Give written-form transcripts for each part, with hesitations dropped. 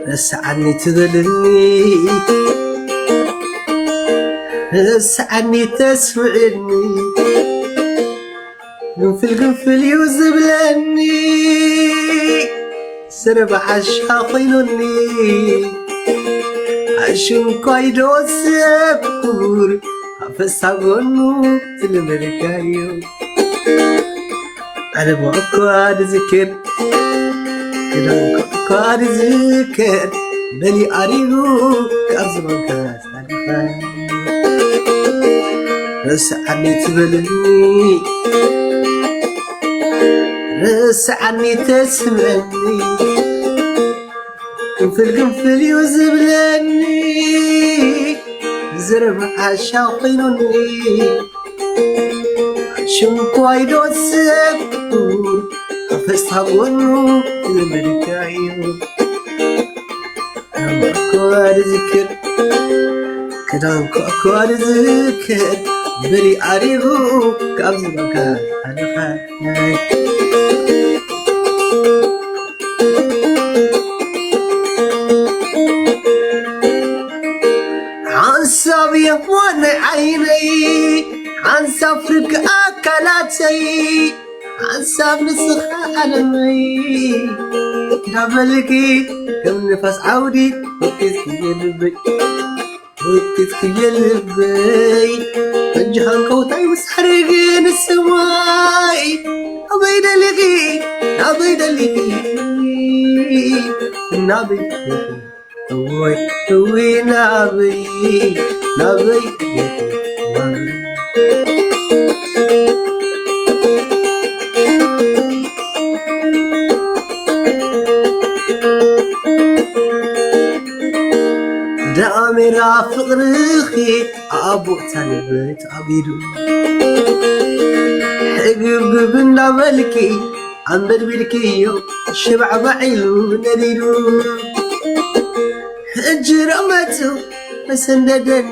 رسعني تذلني رسعني تسمعني قنفل يوزبلني سرب عشا خينوني عشون قايدو سبكور حفظها تلمركايو أنا بقعد ذكر كده بقعد ذكر بلي أريدو كأزمان كاس رسعني تبلني رسعني تسمعني قنفل يوزبلني زرب عشا قينوني عشون قايدو سبكور حفظها تلمركايو أنا بقعد ذكر كدام كأكوار ذكر بري أريغو كأبزبك أنا خايف عن صبي وانا عيني عن سفرك أكلاتي عن ساب نسخ علمي دبلكي كم نفس عودي وكيس يلبي وكيس يلبي فجهان كوتاي مسحرقين السماي أبيد لقي أبيد لقي نبي توي نبي داميرا فقرخي أبو تنبت أبيدو حقب بنا ملكي عم بربلكيو شبع بعيلو نديدو جرمتو مسندني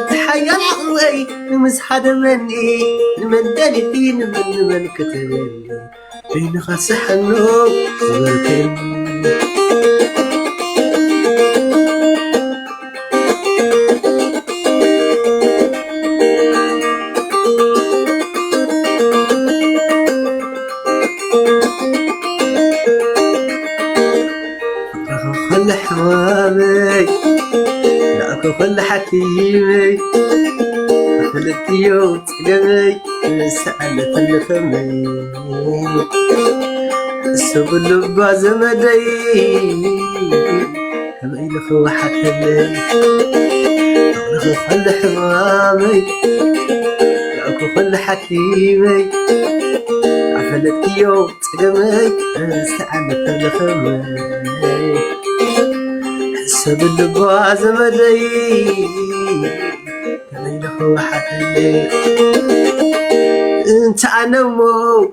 تحيا الحوي مسحد مني المندلي فين من كتبني بين خسح النوم والكلم خل حمامي لأكو خل حكيمي خلتيو تقمي سألت الفمي السبل بازمدي كما يلخو حتى لي خل حمامي لأكو خل حكيمي خلتيو تقمي سألت الفمي سبل بازمدي كما يلخو حتى لي انت عنمو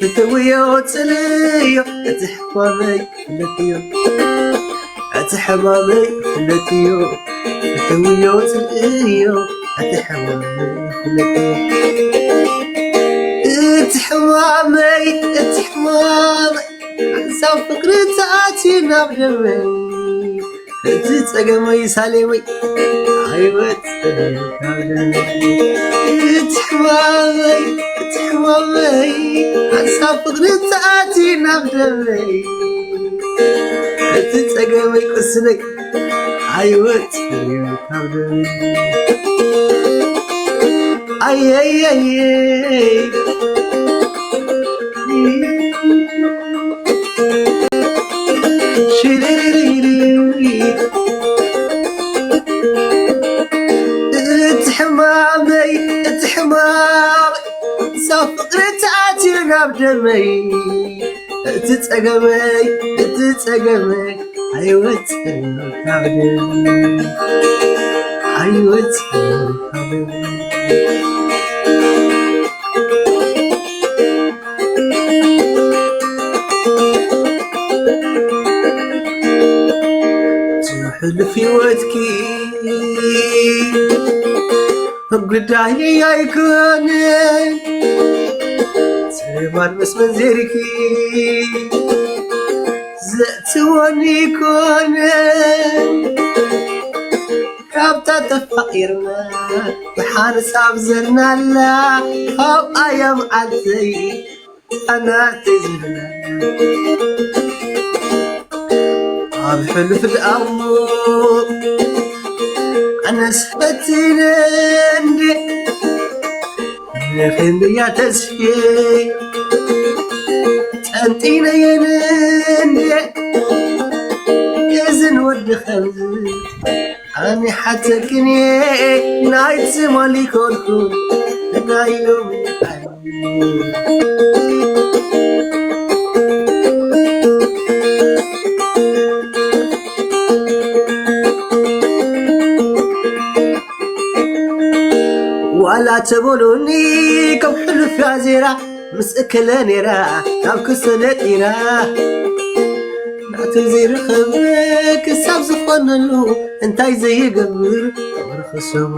تتويو تليو اتحمامي لتيو اتحمامي لتيو تتويو تليو اتحمامي لتيو اتحمامي حساب فكرتاتي نبدمي تتسقمي سالمي عيبت اتحمامي حساب فكرتاتي نبدمي تتسقمي قسني عيبت اي سافرتاتي نبدمي تتسقمي عيوت نبدمي عيوت نبدمي تحل في وجهي قداي يكون سليمان بس منزيركي زأتوني يكون كابتا تفقيرنا وحارس عبزرنا لا هاو ايام عزي انا تزرنا عم حلف الامو انا سبتنا لكن يا تسفي تنتينا ينندي يزن ود خمز أنا حتى كني نايت سمالي كونكو نايلو ولا تقولوني كم حلو في زيرة مسكلاني راه نام كسلتينا تزير خبرك ساب زخنلو انتاي زي قبر ورخصو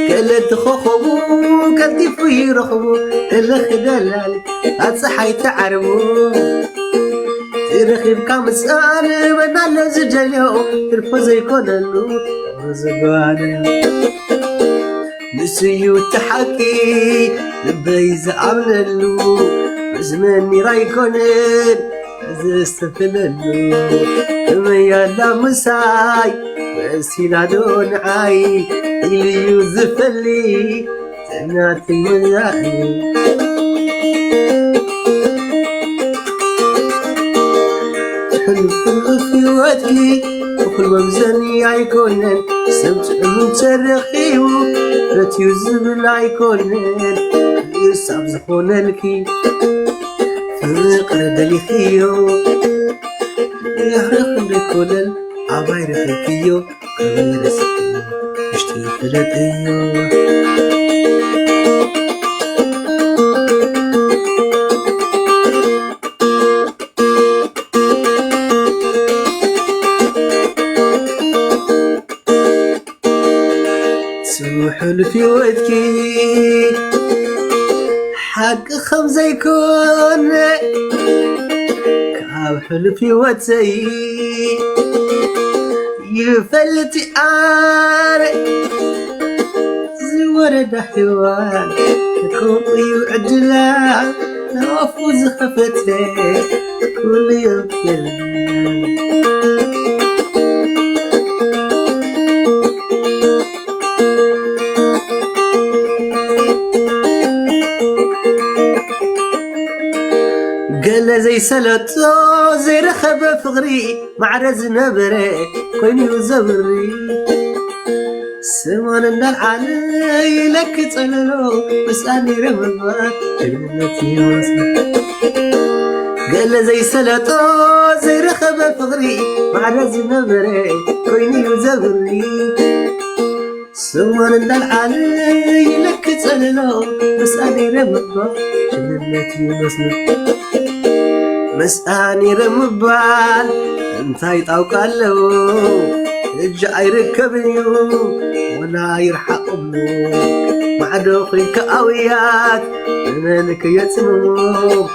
كلت خوخو كنتي في رخو الخدلال اتصحي تعرفو ترخيب كام سال بنا لزجلو ترفز يكونلو رزقاني نسيو تحكي لبيز عمللو بزمني رايكونن زستفللو كما يلا مساي وسيلا دون عاي اللي يوزفلي تناتي مزاي حلو في وقتي وكل ممزني عيكونن سمت مترخيو رتيوزب العيكونن يصعب زخونلكي فقر دليخيو يحرق بكل عباير خلقيو كمير سكيو اشتري فلديو سوحل في ودكي حق خمزة يكون كاب حلو في وتي يفلتي زور دحيوان كوم يعدلا نوفوز خفتي كل يوم كلام قال زي سلطو زي رخبة فغري معرز نبري كويني وزبري سمان النار علي لك تقللو بسألني رمضان جنتي وصل قال زي سلطو زي رخبة فغري معرز نبري كويني وزبري سمان النار علي لك تقللو بسألني رمضان جنتي وصل مساني رمبال انتاي طاوقالو اجا يركبنيو ولا يرحق امك معدو خليك قويات منك يتمو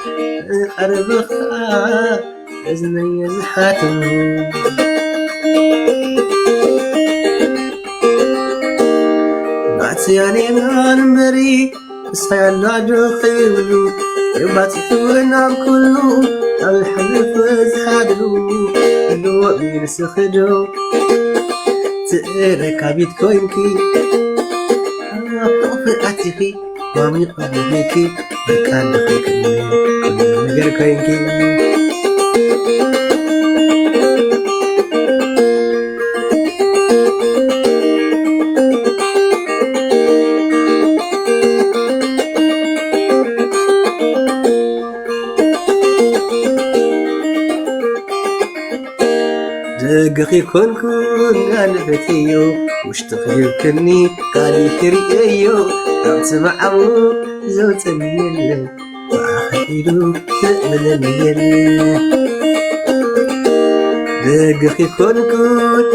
قربخا اذني يزحاتو بعتياني نانبري سيالا دخيلو يباتيونا بكلو الحلف زحادلو اللو بيرسخدو تقرك بيتكوينكي حقوق أتفي مامي قبلكي بركان دخلك كل نجر كوينكي دققي كون قلبتيو وش تخيبكني قالي كريئيو رمت معمو زوت الميل وعخيلو تأمن الميل دققي كون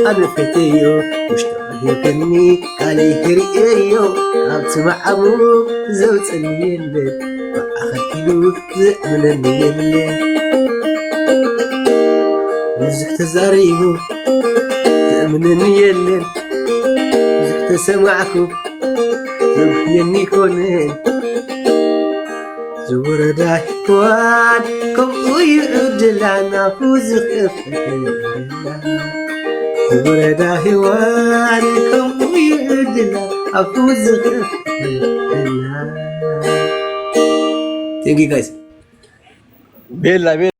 قلبتيو وش يبني علي هريئيو أبت معمو زوتني يلي وأخذ زأمنني يلي مزح تزاريبو زأمنني يلي مزح تسمعكو زوحيني كونين زورة دايوان كم ويعود لنا فوز خفتنا زورة دايوان كم ويعود لنا فوز خفتنا. Thank you guys. بيلا